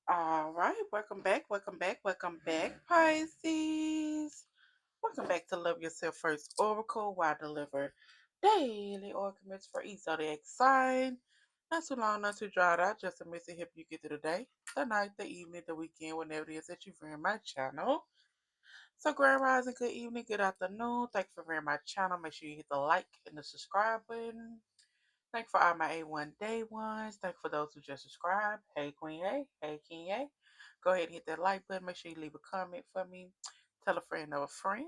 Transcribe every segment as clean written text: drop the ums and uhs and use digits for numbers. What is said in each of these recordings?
All right, welcome back, Pisces. Welcome back to Love Yourself First Oracle, where I deliver daily oracles for each zodiac sign. Not too long, not too drawn out, just a message to help you get through the day, the night, the evening, the weekend, whenever it is that you view my channel. So, Grand Rising, good evening, good afternoon. Thank you for viewing my channel. Make sure you hit the like and the subscribe button. Thank you for all my A1 day ones. Thank you for those who just subscribed. Hey Queen A. Hey King A. Go ahead and hit that like button. Make sure you leave a comment for me. Tell a friend of a friend.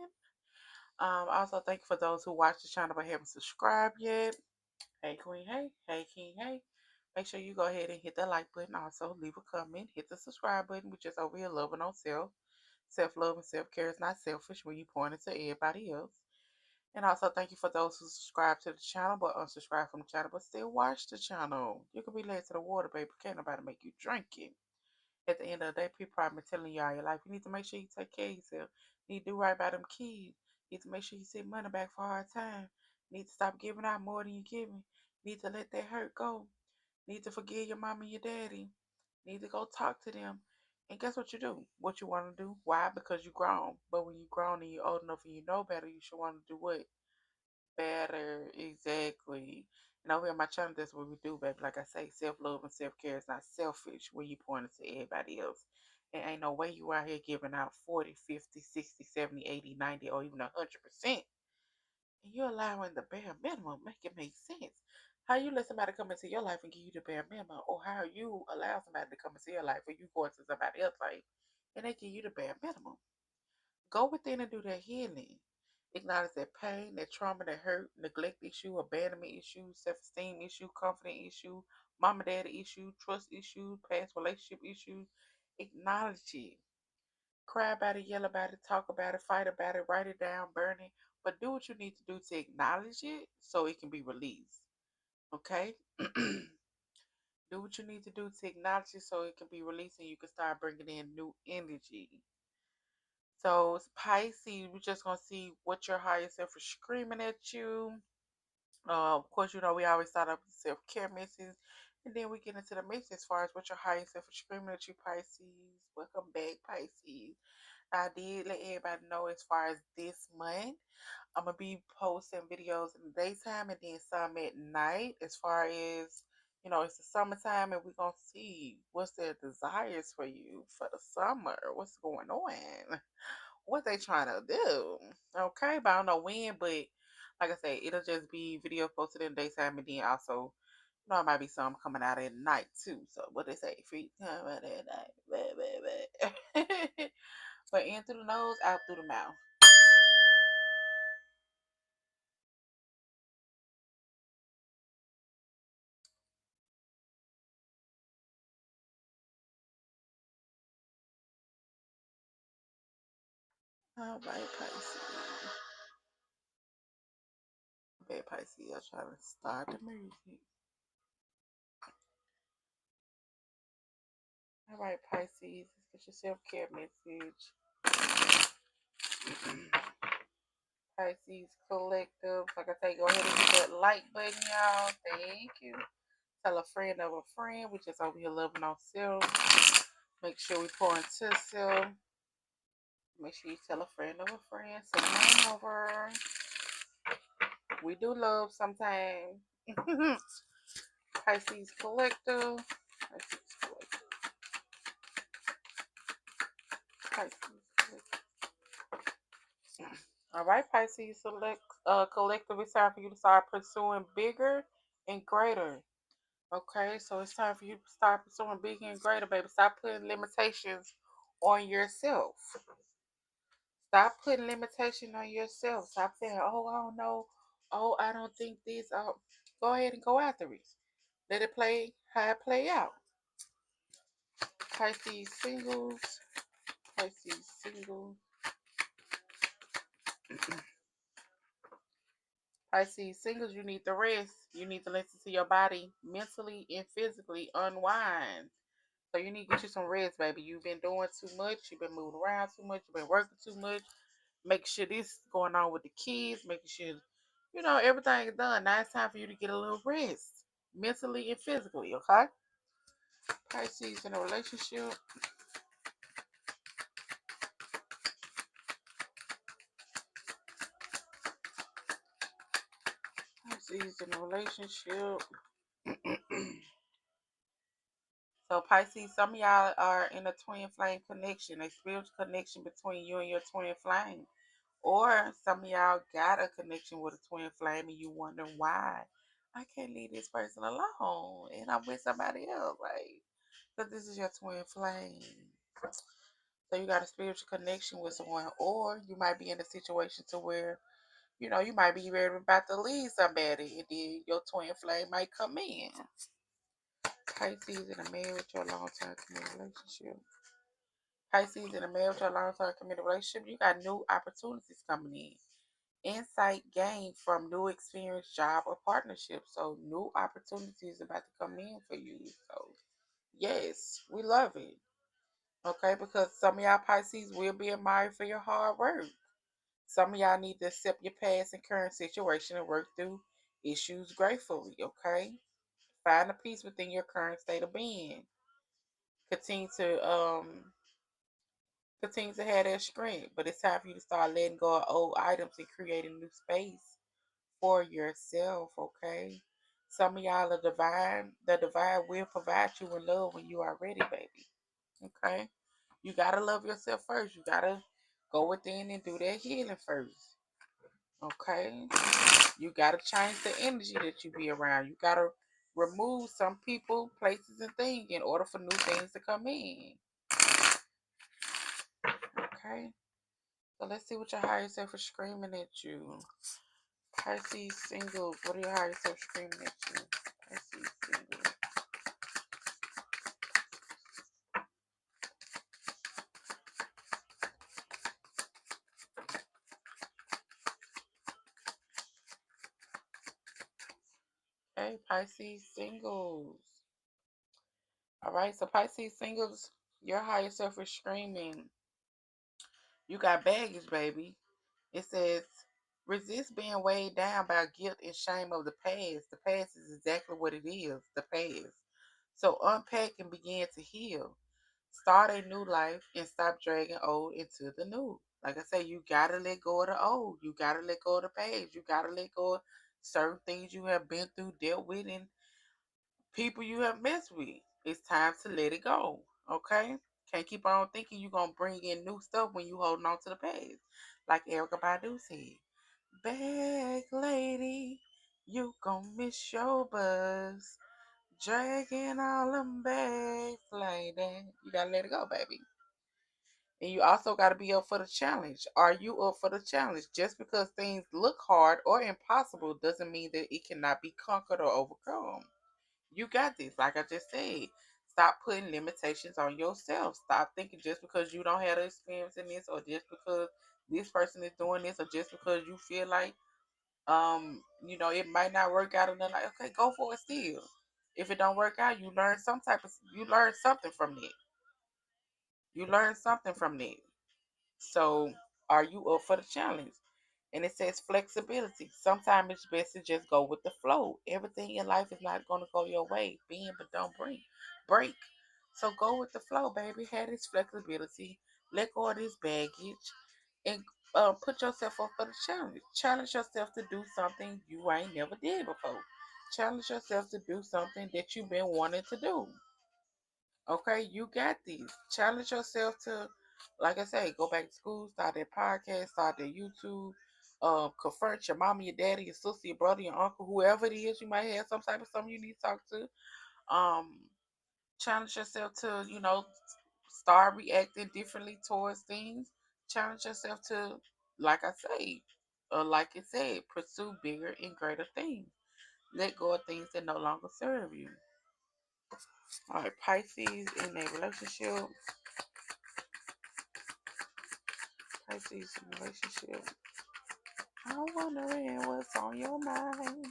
Also thank you for those who watch the channel but haven't subscribed yet. Hey Queen A. Hey King A. Make sure you go ahead and hit that like button. Also leave a comment. Hit the subscribe button. We're just over here loving on self. Self-love and self-care is not selfish when you point it to everybody else. And also thank you for those who subscribe to the channel but unsubscribe from the channel but still watch the channel. You can be led to the water, baby. Can't nobody make you drink it. At the end of the day, people probably been telling you all your life. You need to make sure you take care of yourself. You need to do right by them kids. You need to make sure you send money back for hard time. You need to stop giving out more than you giving. You need to let that hurt go. You need to forgive your mom and your daddy. You need to go talk to them. And guess what you do? What you want to do? Why? Because you grown. But when you grown and you're old enough and you know better, you should want to do what? Better, exactly. And over here on my channel, that's what we do, baby. Like I say, self love and self care is not selfish when you point it to everybody else. And ain't no way you out here giving out 40, 50, 60, 70, 80, 90, or even 100%. And you're allowing the bare minimum. Make it make sense. How you let somebody come into your life and give you the bare minimum, or how you allow somebody to come into your life or you go into somebody else's life and they give you the bare minimum. Go within and do that healing. Acknowledge that pain, that trauma, that hurt, neglect issue, abandonment issue, self-esteem issue, confidence issue, mama daddy issue, trust issue, past relationship issues. Acknowledge it. Cry about it, yell about it, talk about it, fight about it, write it down, burn it. But do what you need to do to acknowledge it so it can be released. Okay? Do what you need to do to acknowledge it so it can be released and you can start bringing in new energy. So Pisces, we're just gonna see what your higher self is screaming at you. Of course, you know we always start up with self care messages, and then we get into the message as far as what your higher self is screaming at you, Pisces. Welcome back, Pisces. I did let everybody know as far as this month, I'm gonna be posting videos in the daytime and then some at night. As far as it's the summertime, and we're gonna see what's their desires for you for the summer. What's going on? What they trying to do. Okay, but I don't know when, but like I say, it'll just be video posted in the daytime and then also, it might be some coming out at night too. So what they say, free time out at night. Blah, blah, blah. But in through the nose, out through the mouth. All right, Pisces. Okay, Pisces, I'm trying to start the music. All right, Pisces, let's get your self-care message. Pisces Collective. Like I say, go ahead and hit that like button, y'all. Thank you. Tell a friend of a friend. We just over here loving ourselves. Make sure we pour into self. Make sure you tell a friend of a friend. Send them over. We do love sometimes. Pisces Collective. Pisces Collective. Pisces Collective. All right, Pisces Collective. It's time for you to start pursuing bigger and greater. Okay, so it's time for you to start pursuing bigger and greater, baby. Stop putting limitations on yourself. Stop putting limitation on yourself. Stop saying, "Oh, I don't know. Oh, I don't think this." Oh, go ahead and go after it. Let it play how it play out. Pisces singles. Pisces singles. Pisces singles. You need to rest. You need to listen to your body mentally and physically unwind. So you need to get you some rest, baby. You've been doing too much. You've been moving around too much. You've been working too much. Make sure this going on with the kids. Making sure everything is done. Now it's time for you to get a little rest, mentally and physically. Okay. Pisces in a relationship. Pisces in a relationship. So Pisces, some of y'all are in a twin flame connection, a spiritual connection between you and your twin flame. Or some of y'all got a connection with a twin flame and you wondering why. I can't leave this person alone and I'm with somebody else. Like, because this is your twin flame. So you got a spiritual connection with someone. Or you might be in a situation to where, you might be ready about to leave somebody and then your twin flame might come in. Pisces in a marriage or long-term committed relationship. Pisces in a marriage or long-term committed relationship, you got new opportunities coming in. Insight gained from new experience, job, or partnership. So new opportunities about to come in for you. So yes, we love it. Okay, because some of y'all Pisces will be admired for your hard work. Some of y'all need to accept your past and current situation and work through issues gratefully. Okay, find a peace within your current state of being. Continue to continue to have that strength, but it's time for you to start letting go of old items and creating new space for yourself, okay? Some of y'all are divine. The divine will provide you with love when you are ready, baby. Okay? You gotta love yourself first. You gotta go within and do that healing first. Okay? You gotta change the energy that you be around. You gotta remove some people, places, and things in order for new things to come in. Okay? So let's see what your higher self is screaming at you. Pisces singles, what are your higher self screaming at you? Pisces singles. Okay, Pisces singles. All right, so Pisces singles, your higher self is screaming. You got baggage, baby. It says, resist being weighed down by guilt and shame of the past. The past is exactly what it is, the past. So unpack and begin to heal. Start a new life and stop dragging old into the new. Like I say, you gotta let go of the old. You gotta let go of the past. You gotta let go of certain things you have been through, dealt with, and people you have messed with. It's time to let it go. Okay? Can't keep on thinking you're gonna bring in new stuff when you holding on to the past. Like Erica Badu said. Bag lady, you gon' miss your buzz. Dragging all them bags like that. You gotta let it go, baby. And you also gotta be up for the challenge. Are you up for the challenge? Just because things look hard or impossible doesn't mean that it cannot be conquered or overcome. You got this. Like I just said, stop putting limitations on yourself. Stop thinking just because you don't have the experience in this, or just because this person is doing this, or just because you feel like it might not work out, and then like, okay, go for it still. If it don't work out, you learn something from it. You learn something from it. So are you up for the challenge? And it says flexibility. Sometimes it's best to just go with the flow. Everything in life is not going to go your way. Bend but don't break. So go with the flow, baby. Have this flexibility. Let go of this baggage, and put yourself up for the challenge. Challenge yourself to do something you ain't never did before. Challenge yourself to do something that you've been wanting to do. Okay, you got these. Challenge yourself to, like I say, go back to school, start that podcast, start that YouTube, confront your mama, your daddy, your sister, your brother, your uncle, whoever it is you might have some type of something you need to talk to. Um, challenge yourself to, start reacting differently towards things. Challenge yourself to, like I say, like it said, pursue bigger and greater things. Let go of things that no longer serve you. All right, Pisces in a relationship. Pisces in a relationship. I'm wondering what's on your mind.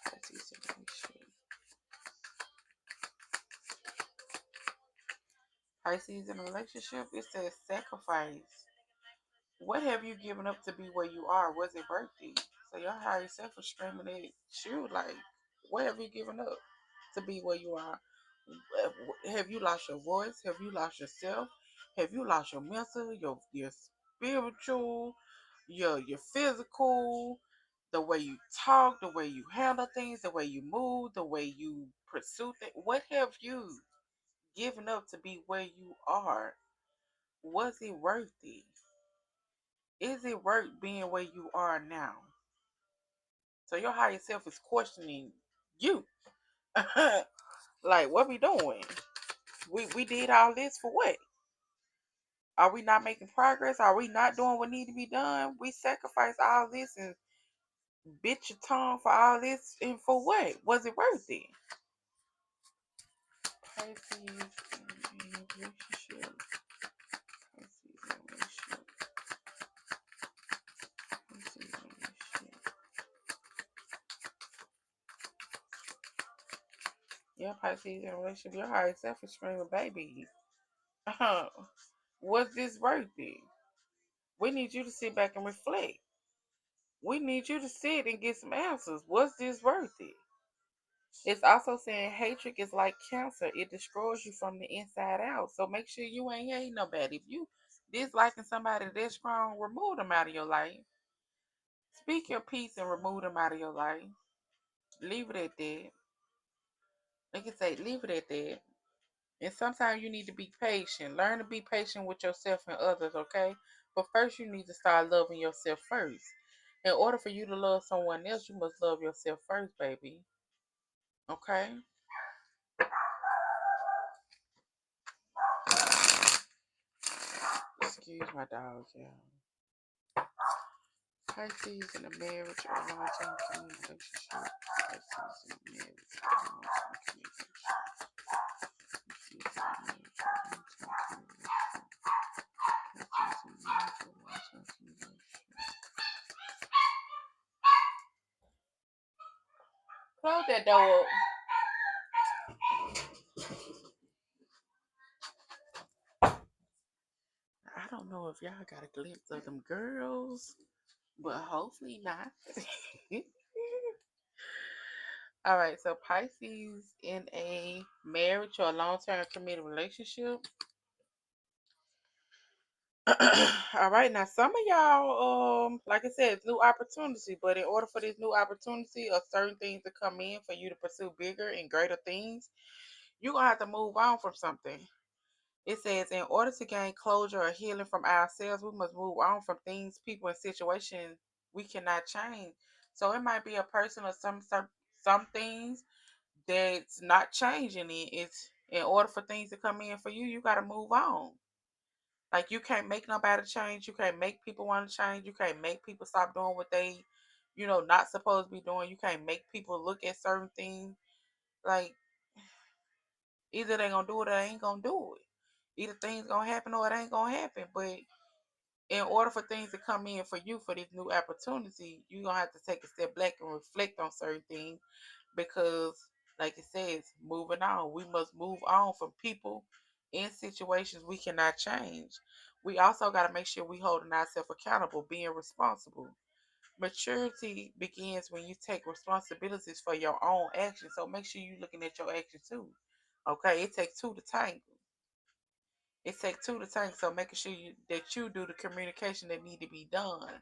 Pisces in a relationship. Pisces in a relationship. It says sacrifice. What have you given up to be where you are? Was it worth it? So your higher self is screaming at you like, what have you given up to be where you are? Have you lost your voice? Have you lost yourself? Have you lost your mental, your spiritual, your physical, the way you talk, the way you handle things, the way you move, the way you pursue things? What have you given up to be where you are? Was it worth it? Is it worth being where you are now? So your higher self is questioning you. Like, what we doing? We did all this for what? Are we not making progress? Are we not doing what need to be done? We sacrificed all this and bit your tongue for all this, and for what? Was it worth it? Pisces in a relationship. Pisces in a relationship. Pisces in a relationship. Yeah, Pisces in a relationship. Your higher self is screaming, baby. Was this worth it? We need you to sit back and reflect. We need you to sit and get some answers. Was this worth it? It's also saying hatred is like cancer. It destroys you from the inside out. So make sure you ain't hating nobody. If you disliking somebody that strong, remove them out of your life. Speak your peace and remove them out of your life. Leave it at that. Like I say, leave it at that. And sometimes you need to be patient. Learn to be patient with yourself and others, okay? But first, you need to start loving yourself first. In order for you to love someone else, you must love yourself first, baby. Okay? Excuse my dog, yeah. Pisces in a marriage or long-term communication. Pisces in a marriage or long-term communication. Pisces in a marriage or long-term communication. Pisces in a marriage or long-term communication. Close that door. I don't know if y'all got a glimpse of them girls, but hopefully not. All right, so Pisces in a marriage or long-term committed relationship. All right, now some of y'all, like I said, it's new opportunity, but in order for this new opportunity or certain things to come in for you to pursue bigger and greater things, you're gonna have to move on from something. It says, in order to gain closure or healing from ourselves, we must move on from things, people, and situations we cannot change. So it might be a person or some things that's not changing it. It's in order for things to come in for you, you got to move on. Like, you can't make nobody change. You can't make people want to change. You can't make people stop doing what they, not supposed to be doing. You can't make people look at certain things. Like, either they gonna do it or they ain't gonna do it. Either things gonna happen or it ain't gonna happen. But in order for things to come in for you for this new opportunity, you gonna have to take a step back and reflect on certain things, because, like it says, moving on. We must move on from people in situations we cannot change. We also got to make sure we holding ourselves accountable, being responsible. Maturity begins when you take responsibilities for your own actions. So make sure you looking at your actions too. Okay, it takes two to tango. It takes two to tango. So making sure that you do the communication that need to be done,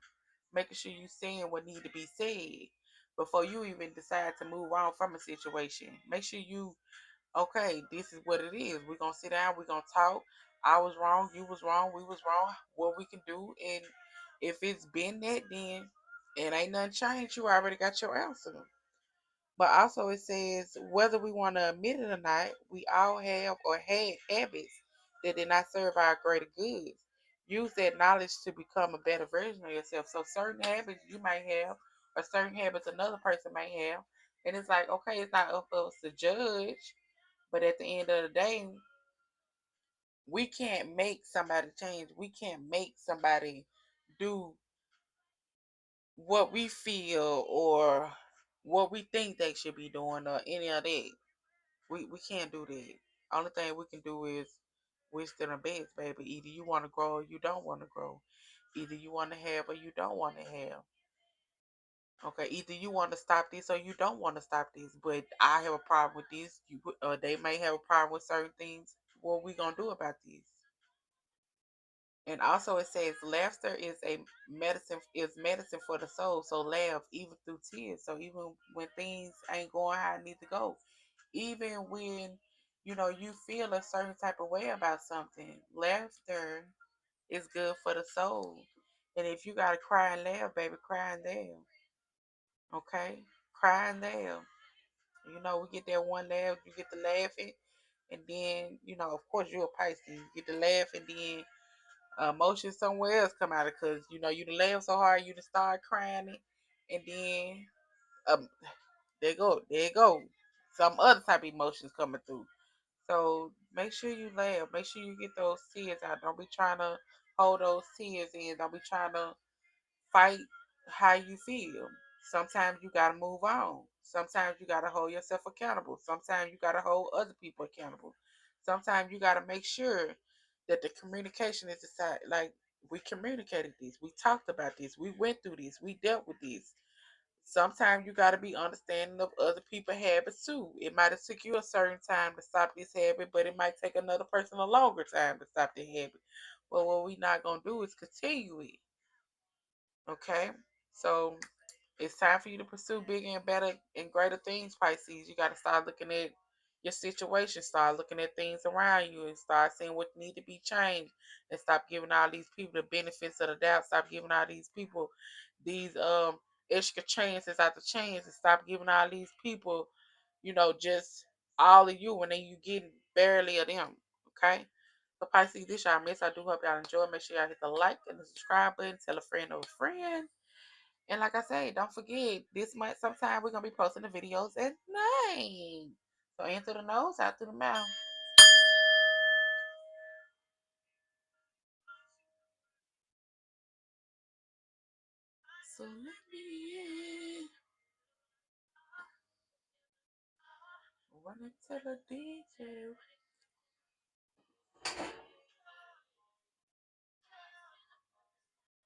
making sure you saying what need to be said before you even decide to move on from a situation. Make sure you, okay, this is what it is. We're gonna sit down, we're gonna talk. I was wrong, you was wrong, we was wrong, what we can do. And if it's been that, then it ain't nothing changed. You already got your answer. But also it says, whether we want to admit it or not, we all have or had habits that did not serve our greater goods. Use that knowledge to become a better version of yourself. So certain habits you might have, or certain habits another person may have, and it's like, okay, it's not up for us to judge, but at the end of the day, we can't make somebody change. We can't make somebody do what we feel or what we think they should be doing or any of that. We can't do that. Only thing we can do is wish them the best, baby. Either you want to grow or you don't want to grow. Either you want to have or you don't want to have. Okay, either you want to stop this or you don't want to stop this. But I have a problem with this. They may have a problem with certain things. What we gonna do about this? And also it says laughter is medicine for the soul. So laugh even through tears. So even when things ain't going how it need to go, even when you feel a certain type of way about something, laughter is good for the soul. And if you gotta cry and laugh, baby, cry and laugh. Okay? Cry and laugh. We get that one laugh, you get to laughing, and then, of course you're a Pisces. You get to laugh and then emotions somewhere else come out of because you done laugh so hard you done start crying and then um there you go some other type of emotions coming through. So make sure you laugh, make sure you get those tears out. Don't be trying to hold those tears in. Don't be trying to fight how you feel. Sometimes you gotta move on. Sometimes you gotta hold yourself accountable. Sometimes you gotta hold other people accountable. Sometimes you gotta make sure that the communication is decided. Like we communicated this, we talked about this, we went through this, we dealt with this. Sometimes you gotta be understanding of other people's habits too. It might have took you a certain time to stop this habit, but it might take another person a longer time to stop the habit. But what we not gonna do is continue it. Okay? So it's time for you to pursue bigger and better and greater things, Pisces. You got to start looking at your situation, start looking at things around you, and start seeing what need to be changed, and stop giving all these people the benefits of the doubt. Stop giving all these people these extra chances after chances. Stop giving all these people, just all of you when they you getting barely of them. Okay. So Pisces, this y'all miss. I do hope y'all enjoy. Make sure y'all hit the like and the subscribe button. Tell a friend of a friend. And like I say, don't forget, this month sometime we're gonna be posting the videos at night. So in through the nose, out through the mouth. So let me run it to the DJ.